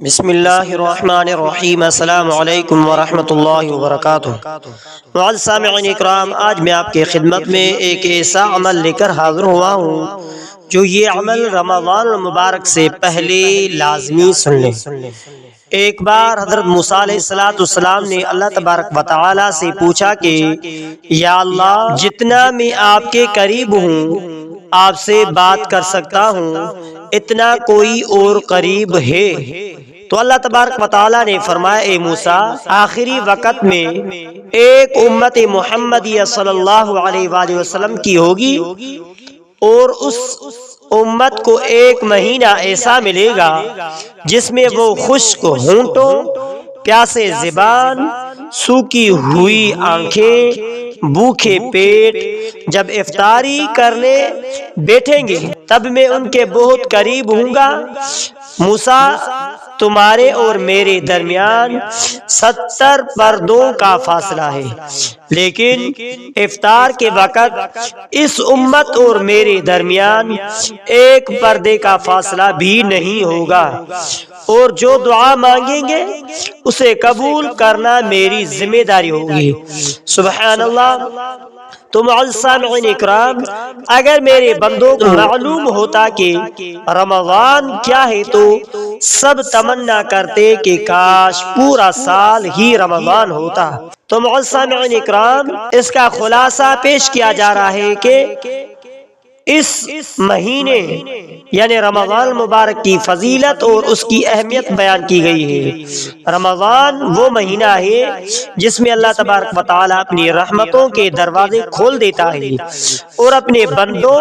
بسم اللہ الرحمن الرحیم۔ السلام علیکم ورحمۃ اللہ وبرکاتہ۔ معزز سامعین اکرام، آج میں آپ کی خدمت میں ایک ایسا عمل لے کر حاضر ہوا ہوں جو یہ عمل رمضان المبارک سے پہلے لازمی سن لیں۔ ایک بار حضرت موسیٰ علیہ السلام نے اللہ تبارک و تعالی سے پوچھا کہ یا اللہ، جتنا میں آپ کے قریب ہوں، آپ سے بات کر سکتا ہوں، اتنا کوئی اور قریب ہے؟ تو اللہ تبارک و تعالی نے فرمایا، اے موسیٰ، آخری وقت میں ایک امت محمدیہ صلی اللہ علیہ وآلہ وسلم کی ہوگی، اور اس امت کو ایک مہینہ ایسا ملے گا جس میں وہ خشک ہونٹوں، پیاسے زبان، سوکھی ہوئی آنکھیں، بھوکے پیٹ جب افطاری کرنے بیٹھیں گے تب میں ان کے بہت قریب ہوں گا۔ موسیٰ، تمہارے اور میرے درمیان 70 پردوں کا فاصلہ ہے، لیکن افطار کے وقت اس امت اور میرے درمیان ایک پردے کا فاصلہ بھی نہیں ہوگا، اور جو دعا مانگیں گے اسے قبول کرنا میری ذمہ داری ہوگی۔ سبحان اللہ۔ تو معزز سامعین اکرام، اگر میرے بندوں کو معلوم ہوتا کہ رمضان کیا ہے تو سب تمنا کرتے کہ کاش پورا سال ہی رمضان ہوتا۔ تو معزز سامعین اکرام، اس کا خلاصہ پیش کیا جا رہا ہے کہ اس مہینے یعنی رمضان المبارک کی فضیلت اور اس کی اہمیت بیان کی گئی ہے۔ رمضان وہ مہینہ ہے جس میں اللہ تبارک و تعالی اپنی رحمتوں کے دروازے کھول دیتا ہے اور اپنے بندوں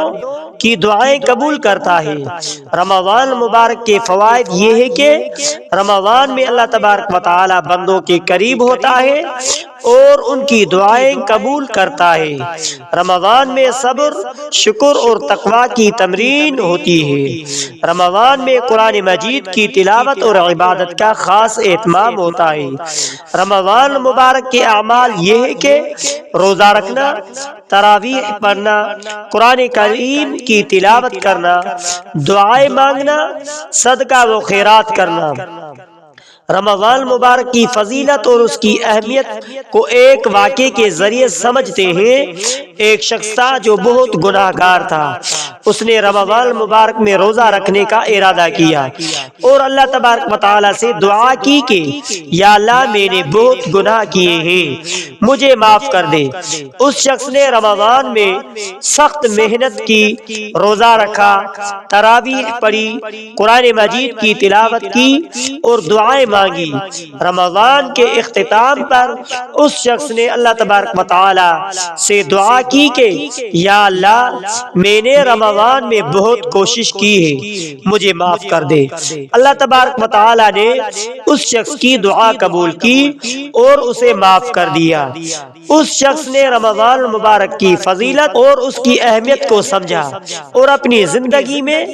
کی دعائیں قبول کرتا ہے۔ رمضان المبارک کے فوائد یہ ہے کہ رمضان میں اللہ تبارک و تعالی بندوں کے قریب ہوتا ہے اور ان کی دعائیں قبول کرتا ہے۔ رمضان میں صبر، شکر اور تقوی کی تمرین ہوتی ہے۔ رمضان میں قرآن مجید کی تلاوت اور عبادت کا خاص اہتمام ہوتا ہے۔ رمضان مبارک کے اعمال یہ ہے کہ روزہ رکھنا، تراویح پڑھنا، قرآن کریم کی تلاوت کرنا، دعائیں مانگنا، صدقہ و خیرات کرنا۔ رمضان مبارک کی فضیلت اور اس کی اہمیت کو ایک واقعے کے ذریعے سمجھتے ہیں۔ ایک شخص تھا جو بہت گناہ گار تھا۔ اس نے رمضان مبارک میں روزہ رکھنے کا ارادہ کیا اور اللہ تبارک و تعالی سے دعا کی کہ یا اللہ، میں نے بہت گناہ کیے ہیں، مجھے معاف کر دے۔ اس شخص نے رمضان میں سخت محنت کی، روزہ رکھا، تراویح پڑھی، قرآن مجید کی تلاوت کی اور دعائیں مانگی۔ رمضان کے اختتام پر اس شخص نے اللہ تبارک و تعالی سے دعا کی کہ یا اللہ، میں نے رمضان میں بہت کوشش کی ہے، مجھے معاف کر دے۔ اللہ تبارک و تعالی نے اس شخص کی دعا قبول کی اور اسے معاف کر دیا۔ اس شخص نے رمضان المبارک کی فضیلت اور اس کی اہمیت کو سمجھا اور اپنی زندگی میں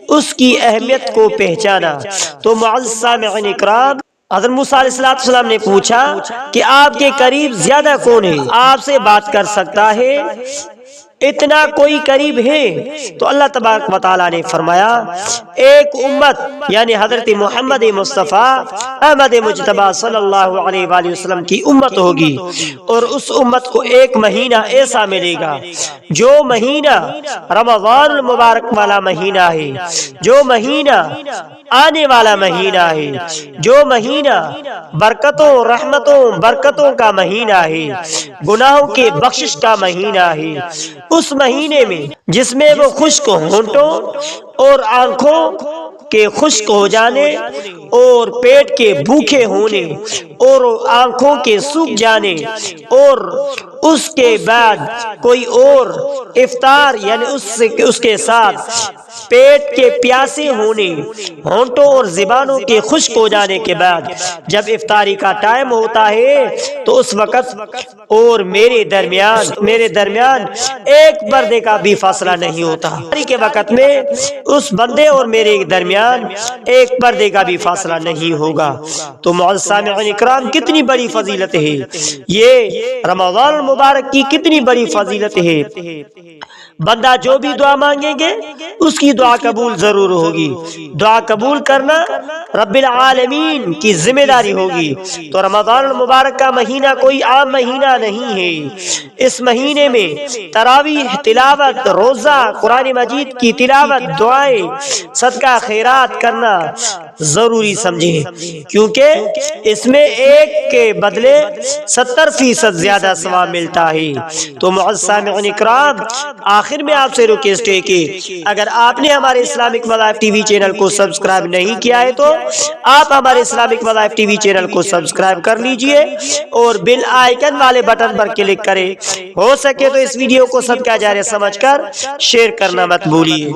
اس کی اہمیت کو پہچانا۔ تو معزز سامعین اکرام، حضرت موسیٰ علیہ السلام نے پوچھا کہ آپ کے قریب زیادہ کون ہے، آپ سے بات کر سکتا ہے، اتنا کوئی قریب ہے؟ تو اللہ تبارک و تعالی نے فرمایا، ایک امت یعنی حضرت محمد مصطفیٰ احمد مجتبیٰ صلی اللہ علیہ وآلہ وسلم کی امت ہوگی، اور اس امت کو ایک مہینہ ایسا ملے گا جو مہینہ رمضان المبارک والا مہینہ ہے، جو مہینہ آنے والا مہینہ ہے، جو مہینہ برکتوں، رحمتوں، برکتوں کا مہینہ ہے، گناہوں کے بخشش کا مہینہ ہے۔ اس مہینے میں جس میں وہ خشک ہونٹوں اور آنکھوں کے خشک ہو جانے اور پیٹ کے بھوکے ہونے اور آنکھوں کے سوکھ جانے اور اس کے بعد کوئی اور افطار یعنی اس کے ساتھ پیٹ کے پیاسے ہونے، ہونٹوں اور زبانوں کے خشک ہو جانے کے بعد جب افطاری کا ٹائم ہوتا ہے تو اس وقت اور میرے درمیان ایک پردے کا بھی فاصلہ نہیں ہوتا۔ افطاری کے وقت میں اس بندے اور میرے درمیان ایک پردے کا بھی فاصلہ نہیں ہوگا۔ تو معزز سامعین اکرام، کتنی بڑی فضیلت ہے یہ رمضان المبارک کی، کتنی بڑی فضیلت ہے۔ بندہ جو بھی دعا مانگیں گے اس کی دعا قبول ضرور ہوگی۔ دعا قبول کرنا رب العالمین کی ذمہ داری ہوگی۔ تو رمضان المبارک کا مہینہ کوئی عام مہینہ نہیں ہے۔ اس مہینے میں تراویح، تلاوت، روزہ، قرآن مجید کی تلاوت، دعائیں، صدقہ خیرات کرنا ضروری سمجھیں، کیونکہ اس میں ایک کے بدلے 70% زیادہ ثواب ملتا ہے۔ تو معزز سامعین اکرام، آخر میں آپ سے ریکویسٹ ہے کہ اگر آپ نے ہمارے اسلامک مذاہب ٹی وی چینل کو سبسکرائب نہیں کیا ہے تو آپ ہمارے اسلامک مذاہب ٹی وی چینل کو سبسکرائب کر لیجئے اور بیل آئیکن والے بٹن پر کلک کریں۔ ہو سکے تو اس ویڈیو کو صدقہ جاریہ سمجھ کر شیئر کرنا مت بھولیے۔